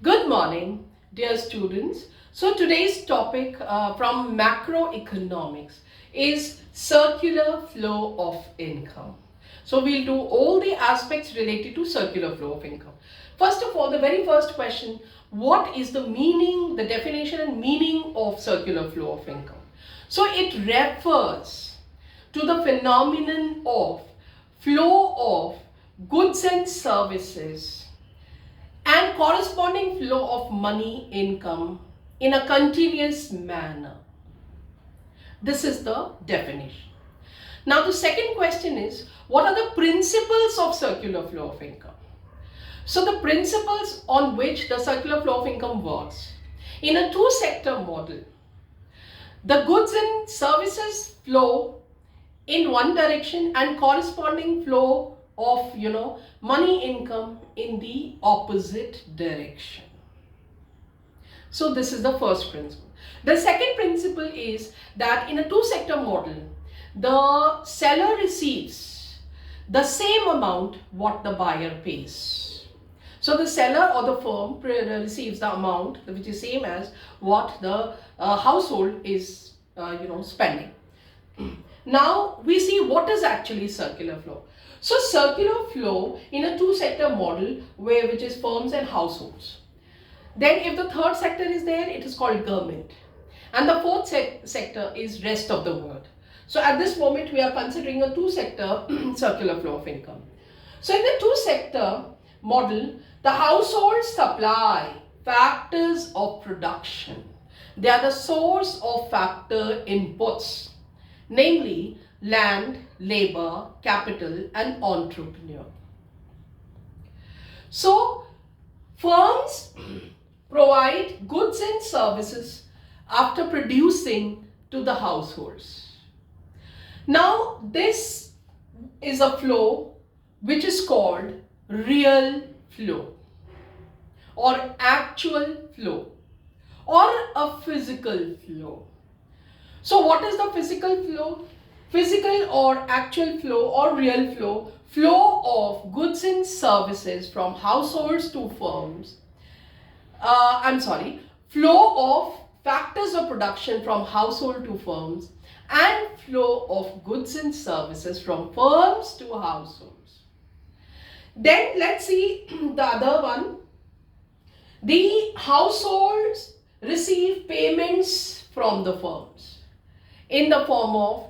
Good morning, dear students. So today's topic from macroeconomics is circular flow of income. So we'll do all the aspects related to circular flow of income. First of all, the very first question, what is the meaning, the definition and meaning of circular flow of income? So it refers to the phenomenon of flow of goods and services and corresponding flow of money income in a continuous manner. This is the definition. Now the second question is, what are the principles of circular flow of income? So the principles on which the circular flow of income works. In a two-sector model, the goods and services flow in one direction and corresponding flow of money income in the opposite direction. So this is the first principle. The second principle is that in a two-sector model, the seller receives the same amount what the buyer pays. So the seller or the firm receives the amount which is same as what the household is spending. Now we see what is actually circular flow. So circular flow in a two-sector model which is firms and households. Then if the third sector is there, it is called government. And the fourth sector is rest of the world. So at this moment we are considering a two-sector circular flow of income. So in the two-sector model, the households supply factors of production. They are the source of factor inputs, namely land, labor, capital and entrepreneur. So firms provide goods and services after producing to the households. Now this is a flow which is called real flow or actual flow or a physical flow. So what is the physical flow? Physical or actual flow or real flow, flow of goods and services from households to firms. Flow of factors of production from household to firms and flow of goods and services from firms to households. Then let's see the other one. The households receive payments from the firms in the form of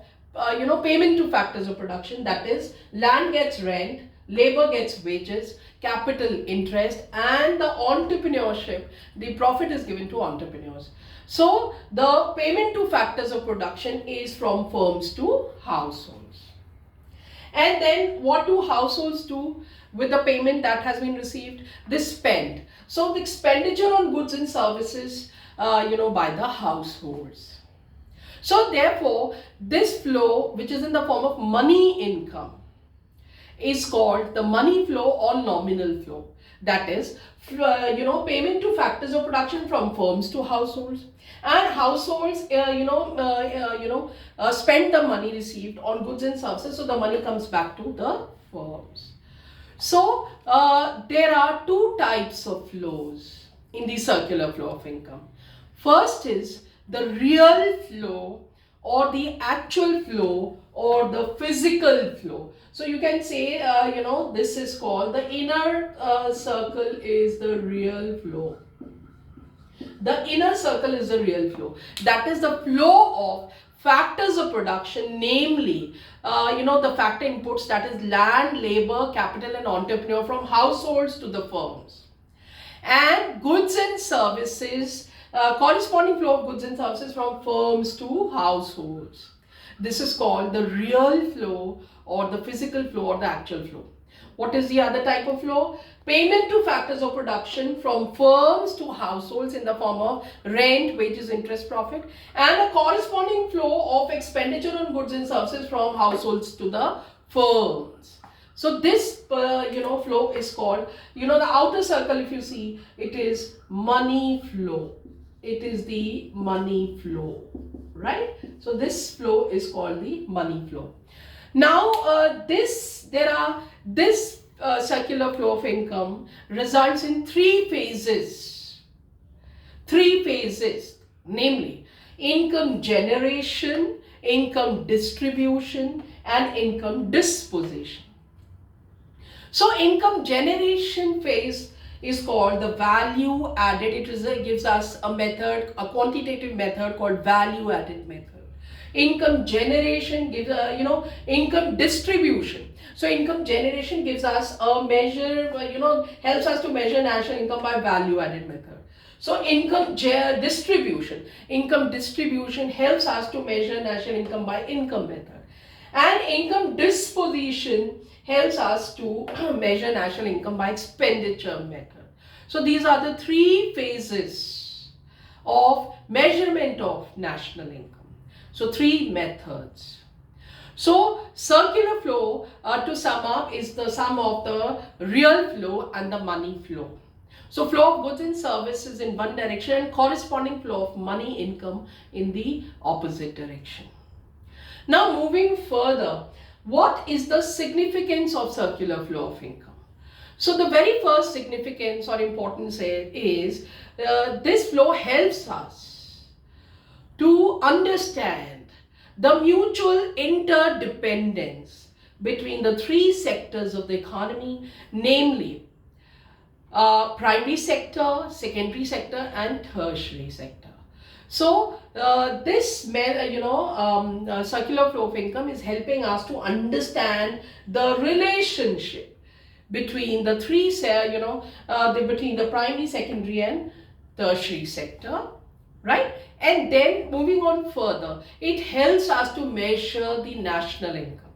payment to factors of production, that is land gets rent, labor gets wages, capital interest and the entrepreneurship, the profit is given to entrepreneurs. So the payment to factors of production is from firms to households. And then what do households do with the payment that has been received? They spend. So the expenditure on goods and services by the households. So therefore, this flow which is in the form of money income is called the money flow or nominal flow. That is, payment to factors of production from firms to households, and households spend the money received on goods and services, so the money comes back to the firms. So there are two types of flows in the circular flow of income. First is the real flow or the actual flow or the physical flow. So you can say, this is called the inner circle is the real flow. The inner circle is the real flow. That is the flow of factors of production, namely, the factor inputs, that is land, labor, capital and entrepreneur from households to the firms. And goods and services, corresponding flow of goods and services from firms to households. This is called the real flow or the physical flow or the actual flow. What is the other type of flow? Payment to factors of production from firms to households in the form of rent, wages, interest, profit, and a corresponding flow of expenditure on goods and services from households to the firms. So this flow is called, the outer circle, if you see, it is money flow. It is the money flow, right? So this flow is called the money flow. Now this circular flow of income results in three phases. three phases, namely income generation, income distribution, and income disposition. So income generation phase is called the value added. It gives us a method, a quantitative method called value added method. Income generation gives income distribution. So income generation gives us a measure, helps us to measure national income by value added method. So income distribution helps us to measure national income by income method. And income disposition helps us to measure national income by expenditure method. So these are the three phases of measurement of national income. So three methods. So circular flow, to sum up, is the sum of the real flow and the money flow. So flow of goods and services in one direction and corresponding flow of money income in the opposite direction. Now moving further, what is the significance of circular flow of income? So the very first significance or importance is this flow helps us to understand the mutual interdependence between the three sectors of the economy, namely primary sector, secondary sector, and tertiary sector. So this circular flow of income is helping us to understand the relationship between the three, between the primary, secondary, and tertiary sector, right? And then moving on further, it helps us to measure the national income.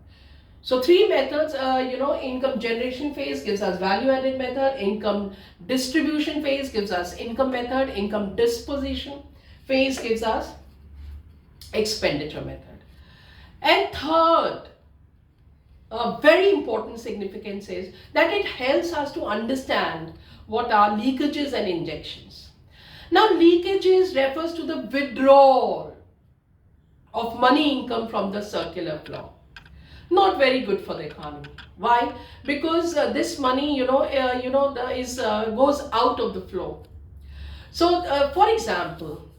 So three methods, income generation phase gives us value added method, income distribution phase gives us income method, income disposition phase gives us expenditure method. And third, a very important significance is that it helps us to understand what are leakages and injections. Now leakages refers to the withdrawal of money income from the circular flow. Not very good for the economy. Why? Because this money, goes out of the flow. So, for example,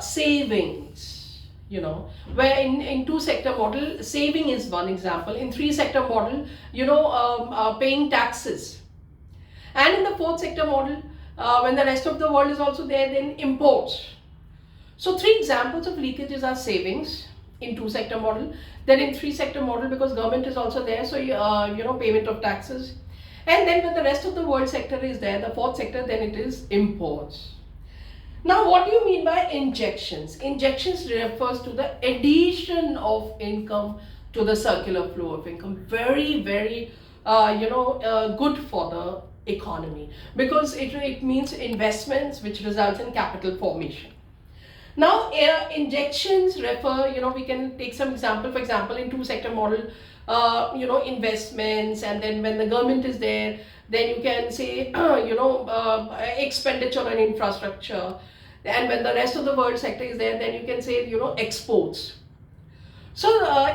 savings, where in two sector model, saving is one example. In three sector model, paying taxes. And in the fourth sector model, when the rest of the world is also there, then imports. So three examples of leakages are savings in two sector model, then in three sector model, because government is also there, so payment of taxes, and then when the rest of the world sector is there, the fourth sector, then it is imports. Now what do you mean by injections? Injections refers to the addition of income to the circular flow of income. Very, very good for the economy, because it means investments which results in capital formation. Now injections refer, we can take some example. For example, in two sector model, investments, and then when the government is there, then you can say expenditure on infrastructure, and when the rest of the world sector is there, then you can say exports. So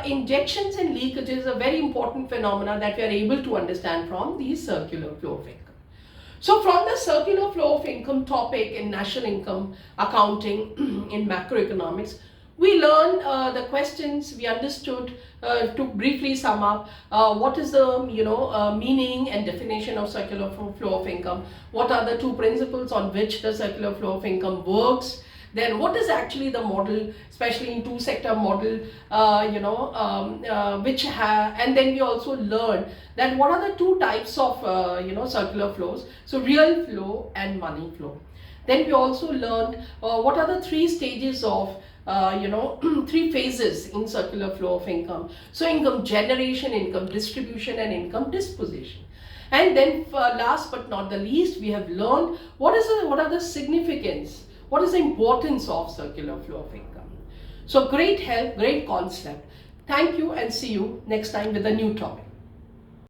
injections and leakages are very important phenomena that we are able to understand from the circular flow of income. So from the circular flow of income topic in national income accounting in macroeconomics, we learned the questions, we understood, to briefly sum up, what is the meaning and definition of circular flow of income, what are the two principles on which the circular flow of income works, then what is actually the model, especially in two sector model, and then we also learned that what are the two types of circular flows, so real flow and money flow. Then we also learned what are the three stages of three phases in circular flow of income, so income generation, income distribution, and income disposition. And then last but not the least, we have learned what are the significance, what is the importance of circular flow of income. So great help, great concept. Thank you, and see you next time with a new topic.